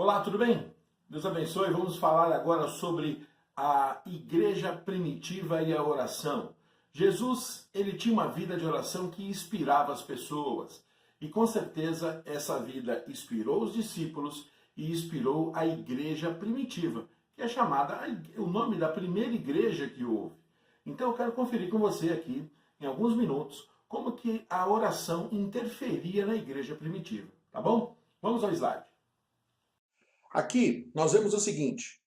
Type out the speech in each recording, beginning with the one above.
Olá, tudo bem? Deus abençoe. Vamos falar agora sobre a igreja primitiva e a oração. Jesus, ele tinha uma vida de oração que inspirava as pessoas. E com certeza essa vida inspirou os discípulos e inspirou a igreja primitiva, que é chamada o nome da primeira igreja que houve. Então eu quero conferir com você aqui, em alguns minutos, como que a oração interferia na igreja primitiva, tá bom? Vamos ao slide. Aqui nós vemos o seguinte,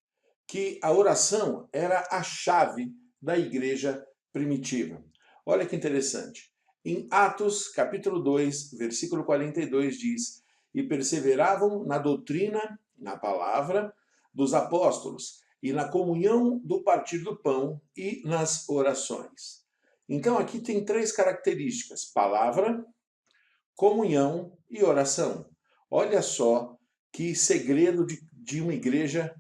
que a oração era a chave da igreja primitiva. Olha que interessante. Em Atos, capítulo 2, versículo 42 diz: "E perseveravam na doutrina, na palavra dos apóstolos, e na comunhão do partir do pão e nas orações." Então aqui tem três características: palavra, comunhão e oração. Olha só que segredo de uma igreja,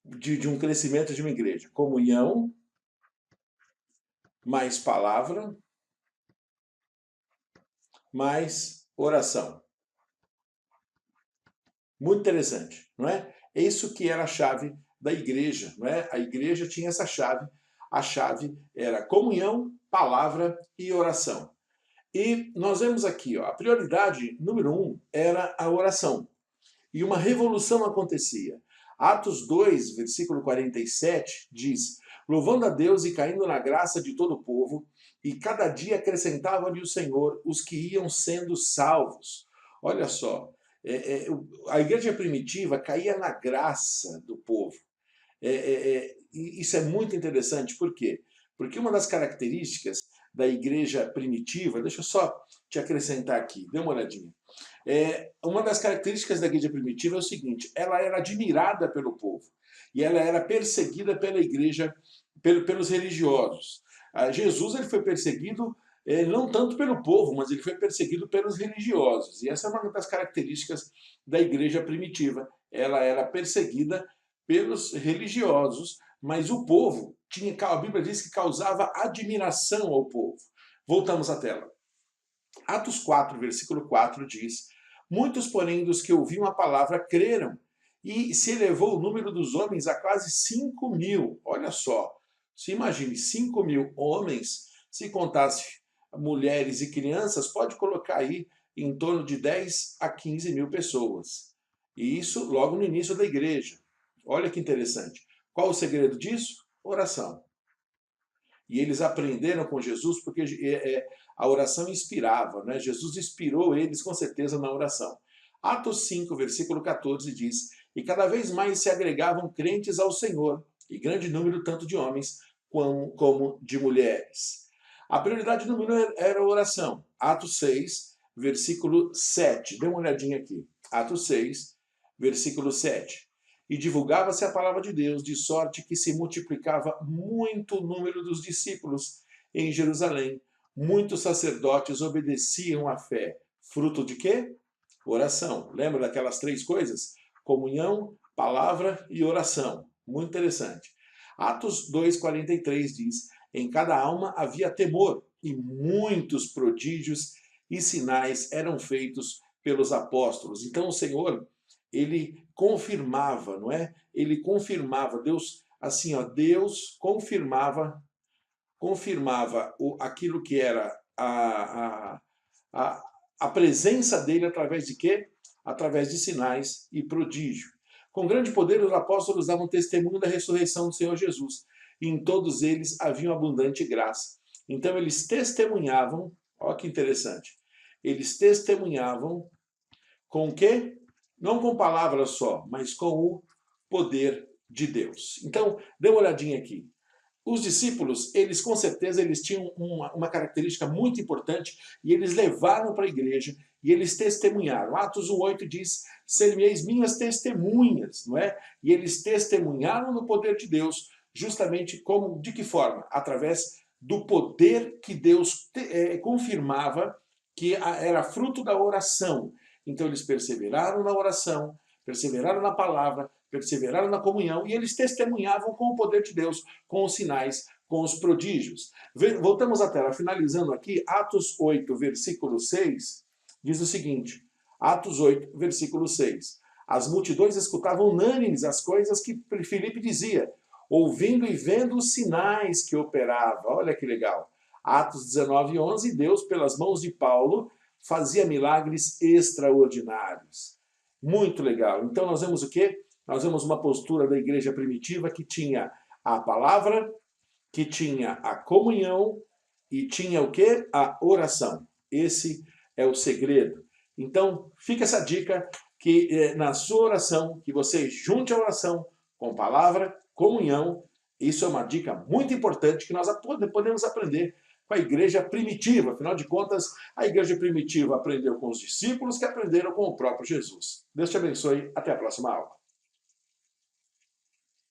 de um crescimento de uma igreja. Comunhão, mais palavra, mais oração. Muito interessante, não é? É isso que era a chave da igreja, não é? A igreja tinha essa chave. A chave era comunhão, palavra e oração. E nós vemos aqui, ó, a prioridade número 1 era a oração. E uma revolução acontecia. Atos 2, versículo 47, diz: "Louvando a Deus e caindo na graça de todo o povo, e cada dia acrescentava-lhe o Senhor os que iam sendo salvos." Olha só, a igreja primitiva caía na graça do povo. E isso é muito interessante, por quê? Porque uma das características da igreja primitiva, deixa eu só te acrescentar aqui, dê uma olhadinha. Uma das características da igreja primitiva é o seguinte: ela era admirada pelo povo e ela era perseguida pela igreja, pelos religiosos. Jesus, ele foi perseguido não tanto pelo povo, mas ele foi perseguido pelos religiosos. E essa é uma das características da igreja primitiva. Ela era perseguida pelos religiosos, mas o povo tinha, a Bíblia diz que causava admiração ao povo. Voltamos à tela. Atos 4, versículo 4 diz: "Muitos, porém, dos que ouviam a palavra creram, e se elevou o número dos homens a quase 5.000." Olha só, se imagine 5.000 homens, se contasse mulheres e crianças, pode colocar aí em torno de 10 a 15 mil pessoas. E isso logo no início da igreja. Olha que interessante. Qual o segredo disso? Oração. E eles aprenderam com Jesus porque a oração inspirava, né? Jesus inspirou eles com certeza na oração. Atos 5, versículo 14 diz: "E cada vez mais se agregavam crentes ao Senhor, e grande número tanto de homens como de mulheres." A prioridade número 1 era a oração. Atos 6, versículo 7. Dê uma olhadinha aqui. Atos 6, versículo 7. "E divulgava-se a palavra de Deus, de sorte que se multiplicava muito o número dos discípulos em Jerusalém. Muitos sacerdotes obedeciam à fé." Fruto de quê? Oração. Lembra daquelas três coisas? Comunhão, palavra e oração. Muito interessante. Atos 2,43 diz: "Em cada alma havia temor, e muitos prodígios e sinais eram feitos pelos apóstolos." Então o Senhor, ele confirmava, não é? Ele confirmava, Deus, assim, ó, Deus confirmava aquilo que era a, a presença dele através de quê? Através de sinais e prodígio. Com grande poder, os apóstolos davam testemunho da ressurreição do Senhor Jesus, e em todos eles havia abundante graça. Então eles testemunhavam, olha que interessante, eles testemunhavam com o quê? Não com palavras só, mas com o poder de Deus. Então, dê uma olhadinha aqui. Os discípulos, eles com certeza, eles tinham uma característica muito importante e eles levaram para a igreja e eles testemunharam. Atos 1,8 diz: "Ser-me-eis minhas testemunhas", não é? E eles testemunharam no poder de Deus, justamente como, de que forma? Através do poder que Deus confirmava que era fruto da oração. Então eles perseveraram na oração, perseveraram na palavra, perseveraram na comunhão, e eles testemunhavam com o poder de Deus, com os sinais, com os prodígios. Voltamos à tela, finalizando aqui, Atos 8, versículo 6, diz o seguinte, Atos 8, versículo 6. As multidões escutavam unânimes as coisas que Filipe dizia, ouvindo e vendo os sinais que operava. Olha que legal. Atos 19:11, Deus, pelas mãos de Paulo, fazia milagres extraordinários. Muito legal. Então nós vemos o quê? Nós vemos uma postura da igreja primitiva que tinha a palavra, que tinha a comunhão e tinha o quê? A oração. Esse é o segredo. Então, fica essa dica que na sua oração, que você junte a oração com palavra, comunhão. Isso é uma dica muito importante que nós podemos aprender com a igreja primitiva. Afinal de contas, a igreja primitiva aprendeu com os discípulos que aprenderam com o próprio Jesus. Deus te abençoe. Até a próxima aula.